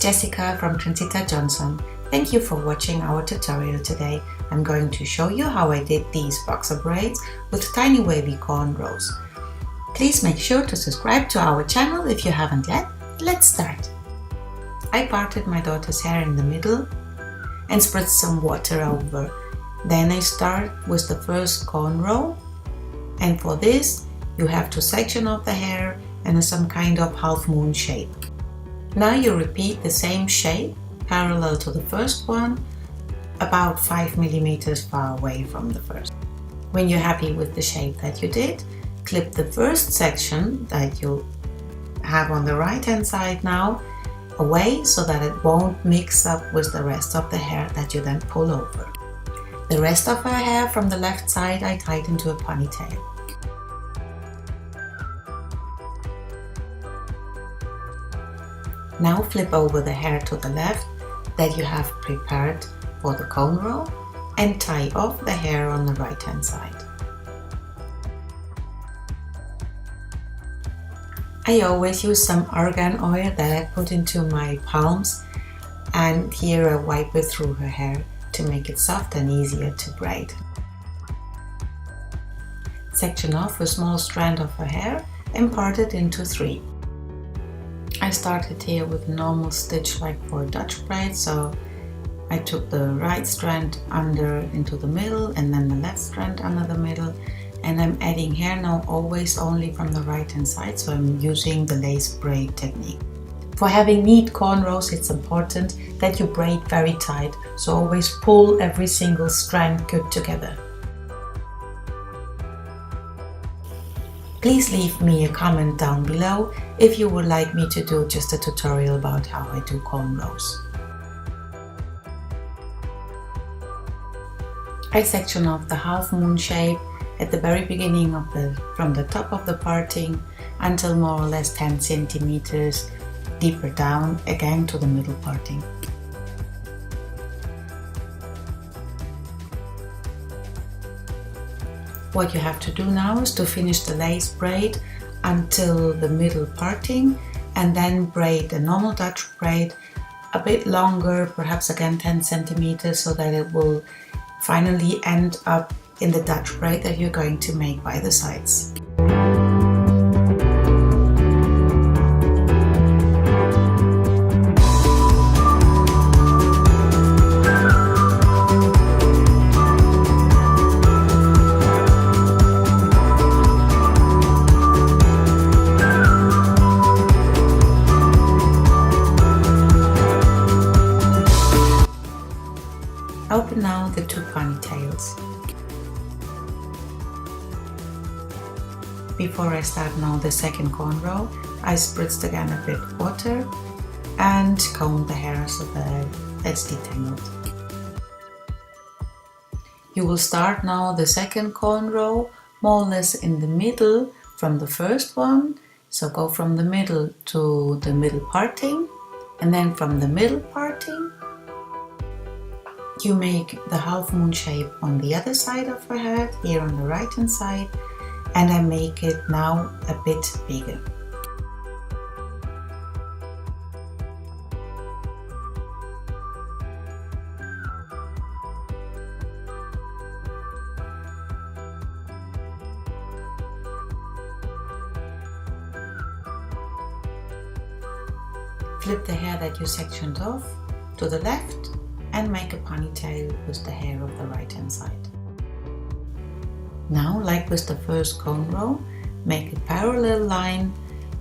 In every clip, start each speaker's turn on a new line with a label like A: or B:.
A: Jessica from Transita Johnson. Thank you for watching our tutorial today. I'm going to show you how I did these boxer braids with tiny wavy cornrows. Please make sure to subscribe to our channel if you haven't yet. Let's start. I parted my daughter's hair in the middle and spritzed some water over. Then I start with the first cornrow, and for this you have to section off the hair in some kind of half moon shape. Now you repeat the same shape parallel to the first one, about 5 millimeters far away from the first. When you're happy with the shape that you did, clip the first section that you have on the right hand side now away so that it won't mix up with the rest of the hair that you then pull over. The rest of her hair from the left side I tied into a ponytail. Now flip over the hair to the left that you have prepared for the cornrow and tie off the hair on the right hand side. I always use some argan oil that I put into my palms, and here I wipe it through her hair to make it soft and easier to braid. Section off a small strand of her hair and part it into 3. I started here with a normal stitch like for a Dutch braid, so I took the right strand under into the middle and then the left strand under the middle, and I'm adding hair now always only from the right hand side, so I'm using the lace braid technique. For having neat cornrows, it's important that you braid very tight, so always pull every single strand good together. Please leave me a comment down below if you would like me to do just a tutorial about how I do cornrows. I section off the half moon shape at the very beginning of from the top of the parting until more or less 10 centimeters deeper down, again to the middle parting. What you have to do now is to finish the lace braid until the middle parting and then braid a normal Dutch braid a bit longer, perhaps again 10 centimeters, so that it will finally end up in the Dutch braid that you're going to make by the sides. Open now the 2 ponytails. Before I start now the second cornrow, I spritzed again a bit of water and combed the hair so that it's detangled. You will start now the second cornrow more or less in the middle from the first one, so go from the middle to the middle parting, and then from the middle parting you make the half moon shape on the other side of her head, here on the right hand side, and I make it now a bit bigger. Flip the hair that you sectioned off to the left and make a ponytail with the hair of the right hand side. Now, like with the first cornrow, make a parallel line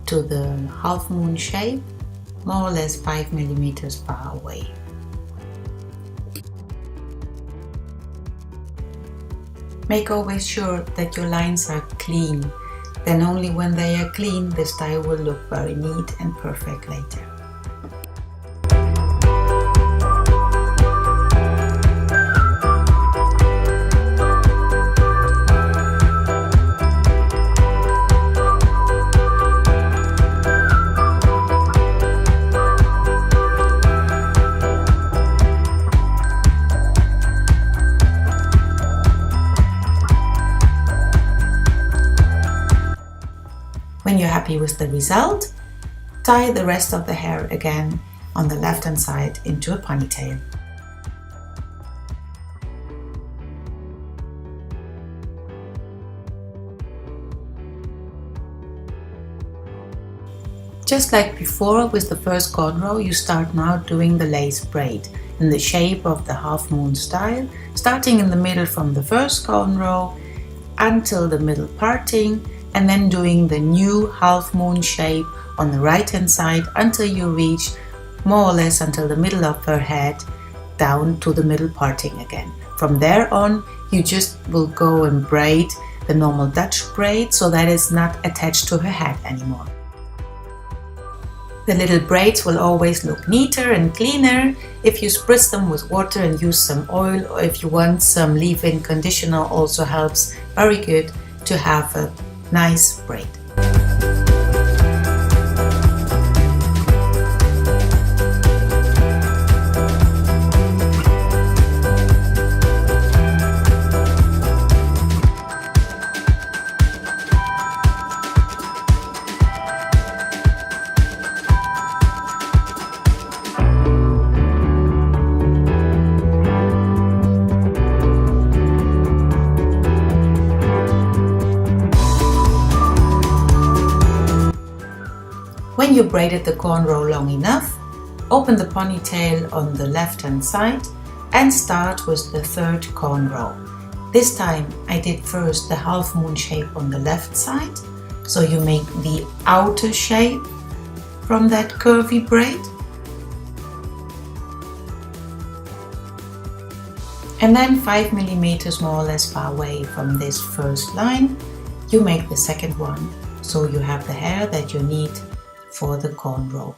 A: to the half moon shape, more or less 5 millimeters far away. Make always sure that your lines are clean, then only when they are clean the style will look very neat and perfect later. When you're happy with the result, tie the rest of the hair again on the left hand side into a ponytail. Just like before with the first cornrow, you start now doing the lace braid in the shape of the half moon style, starting in the middle from the first cornrow until the middle parting, and then doing the new half moon shape on the right hand side until you reach more or less until the middle of her head, down to the middle parting again. From there on, you just will go and braid the normal Dutch braid so that it's not attached to her head anymore. The little braids will always look neater and cleaner if you spritz them with water and use some oil, or if you want some leave-in conditioner, also helps very good to have a nice braid. When you braided the cornrow long enough, open the ponytail on the left hand side and start with the third cornrow. This time I did first the half moon shape on the left side, so you make the outer shape from that curvy braid. And then 5 millimeters more or less far away from this first line, you make the second one, so you have the hair that you need for the cornrow.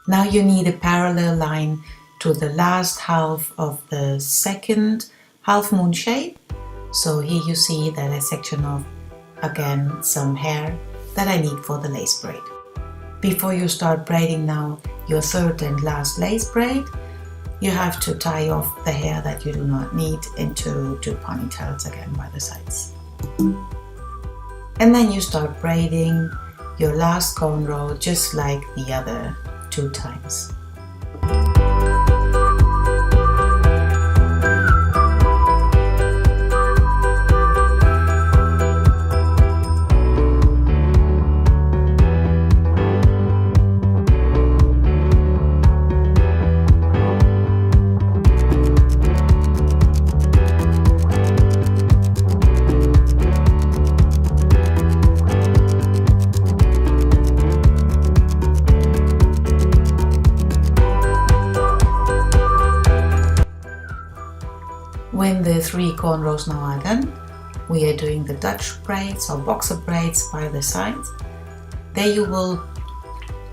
A: Now you need a parallel line to the last half of the second half moon shape. So here you see that I section off again some hair that I need for the lace braid. Before you start braiding now your third and last lace braid, you have to tie off the hair that you do not need into 2 ponytails again by the sides. And then you start braiding your last cornrow just like the other 2 times. When the 3 cornrows now are done, we are doing the Dutch braids or boxer braids by the sides. There you will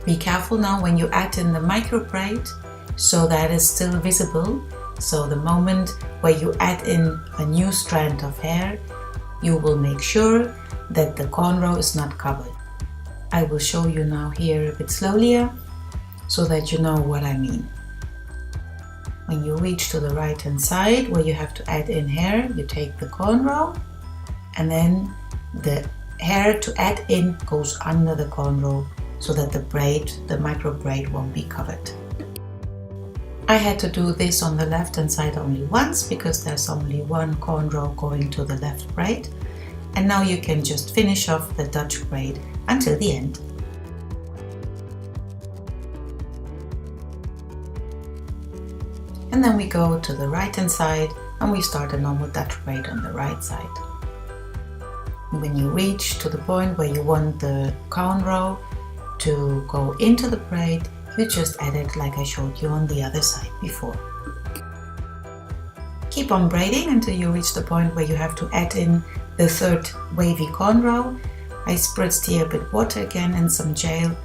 A: be careful now when you add in the micro braid so that it's still visible. So the moment where you add in a new strand of hair, you will make sure that the cornrow is not covered. I will show you now here a bit slowly so that you know what I mean. When you reach to the right hand side where you have to add in hair, you take the cornrow and then the hair to add in goes under the cornrow so that the braid, the micro braid, won't be covered. I had to do this on the left hand side only once because there's only 1 cornrow going to the left braid, and now you can just finish off the Dutch braid until the end. And then we go to the right hand side and we start a normal Dutch braid on the right side. When you reach to the point where you want the cornrow to go into the braid, you just add it like I showed you on the other side before. Keep on braiding until you reach the point where you have to add in the third wavy cornrow. I spritzed here a bit water again and some gel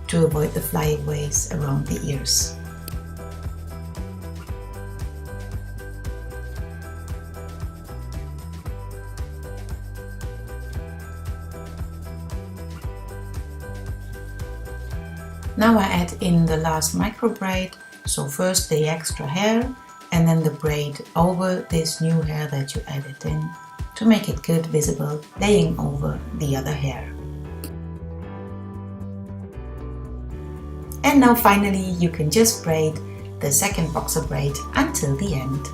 A: to avoid the flyaways around the ears. Now I add in the last micro braid, so first the extra hair and then the braid over this new hair that you added in to make it good visible, laying over the other hair. And now finally you can just braid the second boxer braid until the end.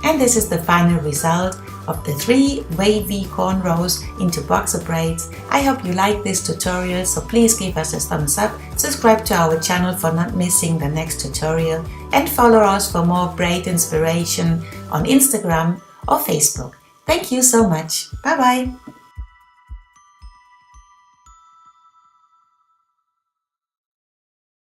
A: And this is the final result of the 3 wavy cornrows into boxer braids. I hope you like this tutorial, so please give us a thumbs up, subscribe to our channel for not missing the next tutorial, and follow us for more braid inspiration on Instagram or Facebook. Thank you so much. Bye bye.